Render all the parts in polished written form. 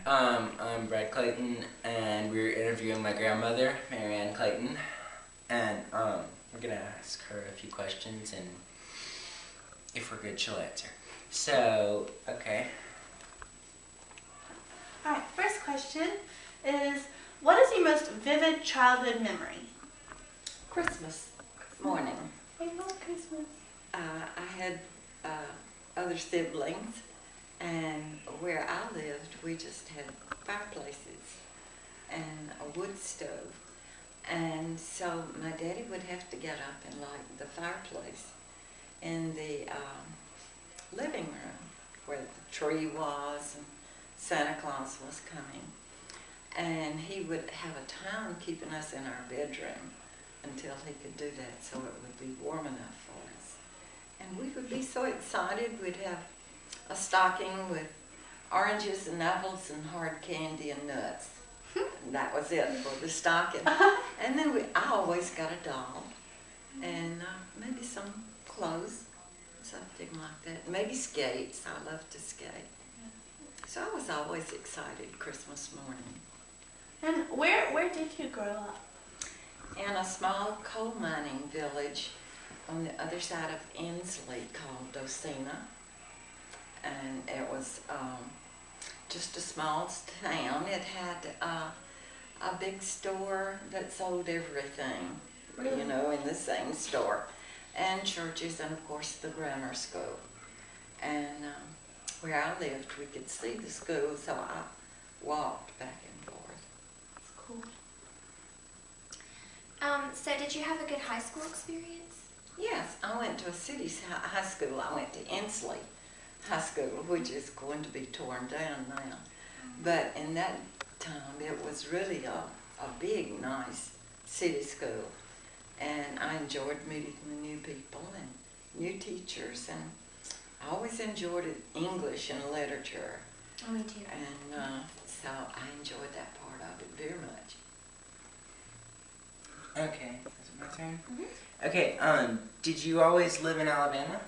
I'm Brad Clayton, and we're interviewing my grandmother, Mary Ann Clayton, and we're gonna ask her a few questions, and if we're good, she'll answer. So, okay. All right. First question is, what is your most vivid childhood memory? Christmas morning. I love Christmas. I had other siblings, and where I lived, we just had fireplaces and a wood stove. And so my daddy would have to get up and light the fireplace in the living room where the tree was and Santa Claus was coming. And he would have a time keeping us in our bedroom until he could do that so it would be warm enough for us. And we would be so excited. We'd have a stocking with oranges and apples and hard candy and nuts. And that was it for the stocking. And then I always got a doll and maybe some clothes, something like that. Maybe skates. I love to skate. So I was always excited Christmas morning. And where did you grow up? In a small coal mining village on the other side of Inslee called Docena. And it was just a small town. It had a big store that sold everything, Really? you know, in the same store. And churches and, of course, the grammar school. And where I lived, we could see the school, so I walked back and forth. That's cool. So did you have a good high school experience? Yes, I went to a city high school. I went to Inslee High School, which is going to be torn down now. But in that time, it was really a big, nice city school. And I enjoyed meeting the new people and new teachers. And I always enjoyed English and literature. Oh, me too. And so I enjoyed that part of it very much. Okay, is it my turn? Mm-hmm. Okay, did you always live in Alabama?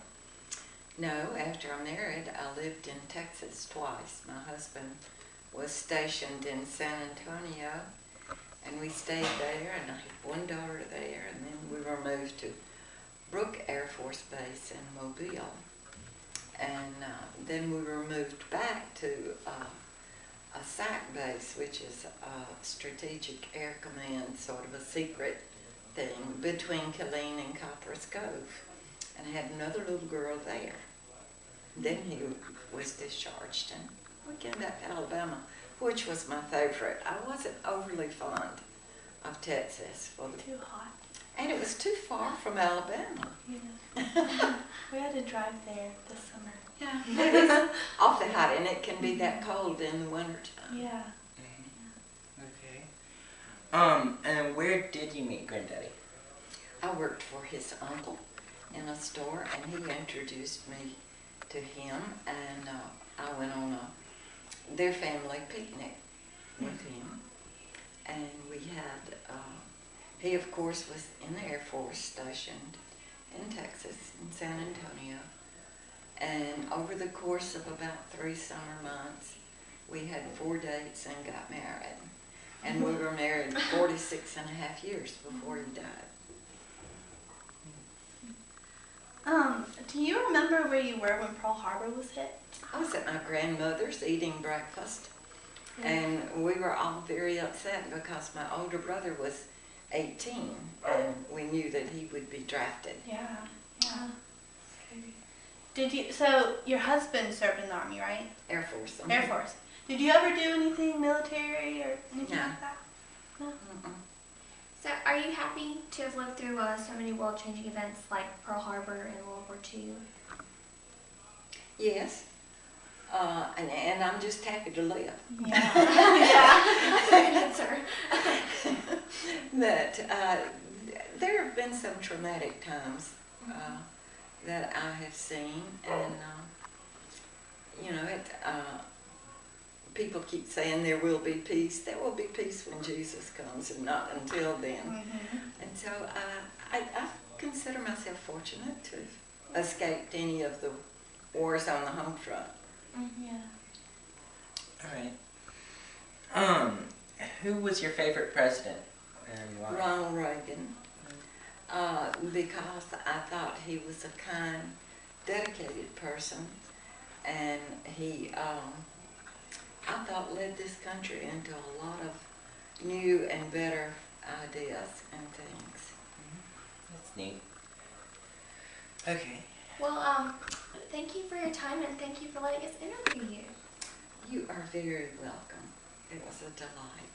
No, after I married, I lived in Texas twice. My husband was stationed in San Antonio, and we stayed there, and I had one daughter there, and then we were moved to Brooke Air Force Base in Mobile. And then we were moved back to a SAC base, which is a Strategic Air Command, sort of a secret thing between Killeen and Copperas Cove. And I had another little girl there. Then he was discharged, and we came back to Alabama, which was my favorite. I wasn't overly fond of Texas. Too hot. And it was too far from Alabama. Yeah. We had to drive there this summer. Yeah, it was awfully hot, and it can be that cold in the wintertime. Yeah. Okay. And where did you meet Granddaddy? I worked for his uncle in a store, and he introduced me to him, and I went on their family picnic with him. And we had, he of course was in the Air Force stationed in Texas, in San Antonio. And over the course of about 3 summer months, we had 4 dates and got married. And we were married 46 and a half years before he died. Do you remember where you were when Pearl Harbor was hit? I was at my grandmother's eating breakfast, and we were all very upset because my older brother was 18, and we knew that he would be drafted. Yeah. Did you? So your husband served in the Army, right? Air Force. Air Force. Did you ever do anything military or anything No. like that? No. Mm-mm. So are you happy to have lived through so many world-changing events like Pearl Harbor and World War II? Yes. And I'm just happy to live. Yeah. Good answer. But there have been some traumatic times that I have seen, and you know, people keep saying there will be peace. There will be peace when Jesus comes, and not until then. Mm-hmm. And so I consider myself fortunate to have escaped any of the wars on the home front. Yeah. All right. Who was your favorite president and why? Ronald Reagan, because I thought he was a kind, dedicated person, and he, I thought, led this country into a lot of new and better ideas and things. That's neat. Okay. Well, thank you for your time and thank you for letting us interview you. You are very welcome. It was a delight.